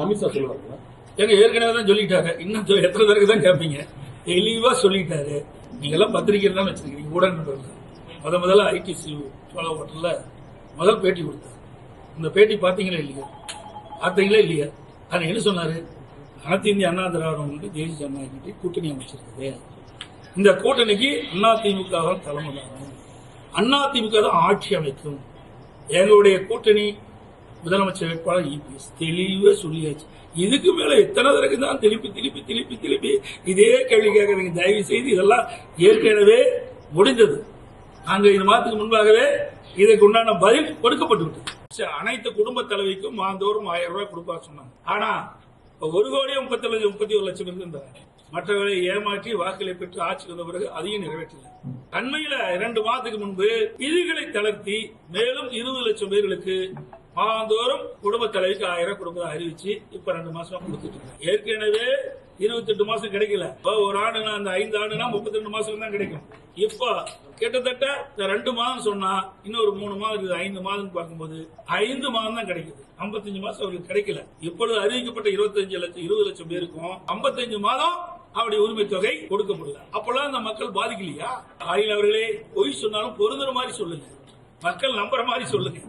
அமித்ஷா சொல்லுவாங்க. எங்க ஏற்கனவே தான் சொல்லிட்டாரு, இன்னும் எத்தனை பேருக்கு தான் கேட்பீங்க? தெளிவா சொல்லிட்டாரு. நீங்க எல்லாம் பத்திரிகை தான் வச்சிருக்கீங்க, ஊடகங்கள். முதல்ல ஐடிசி சோழ ஹோட்டல்ல முதல் பேட்டி கொடுத்தாரு. இந்த பேட்டி பாத்தீங்களா இல்லையா? பார்த்தீங்களா இல்லையா? அது என்ன சொன்னாரு? அனைத்து இந்திய அண்ணா திராவிட தேசிய ஜனநாயக கூட்டணி அமைச்சிருக்குது. இந்த கூட்டணிக்கு அதிமுக தான் தலைமை தாங்கும், அதிமுக தான் ஆட்சி அமைக்கும். எங்களுடைய கூட்டணி முதலமைச்சர் வேட்பாளர் இபிஎஸ் தெளிவா சொல்லியாச்சு. இதுக்கு மேல எத்தனை தடவை தான் திருப்பி இதே கேள்வி கேட்கறீங்க? தயவு செய்து இதெல்லாம் ஏற்கனவே முடிந்தது. நாங்க இந்த மாதத்துக்கு முன்பாகவே இதற்கு உண்டான பதில் கொடுக்கப்பட்டு விட்டது. அனைத்து குடும்ப தலைவிக்கும் மாதந்தோறும் 1000 ரூபாய் கொடுப்பார் சொன்னாங்க. ஆனா 1,31,31 லட்சம் இருந்தாங்க. மற்றவர்களை ஏமாற்றி வாக்குகளை பெற்று ஆட்சி வந்த பிறகு அதையும் நிறைவேற்றல. அண்மையில 2 மாதத்துக்கு முன்பு விதிகளை தளர்த்தி மேலும் 20 லட்சம் பேர்களுக்கு மாதந்தோறும் குடும்ப தலைவிக்கு 1000 கொடுப்பதை அறிவிச்சு இப்ப 2 மாசம் கொடுத்துட்டு இருக்காங்க. ஏற்கனவே 28 மாசம் கிடைக்கல. ஒரு ஆண்டுனா அந்த 5 ஆண்டுனா 32 மாசம் தான் கிடைக்கும். இப்ப கிட்டத்தட்ட 2 மாதம் சொன்னா இன்னொரு 3 மாதம் 5 மாதம் பார்க்கும்போது 5 மாதம் தான் கிடைக்குது. 55 மாசம் அவருக்கு கிடைக்கல. இப்பொழுது அறிவிக்கப்பட்ட 20 லட்சம் பேருக்கும் 55 மாதம் அவருடைய உரிமை தொகை கொடுக்கப்படல. அப்பெல்லாம் அந்த மக்கள் பாதிக்கலையா? ஆயில் அவர்களே பொய் சொன்னாலும் பொருந்துற மாதிரி சொல்லுங்க, மக்கள் நம்புற மாதிரி சொல்லுங்க.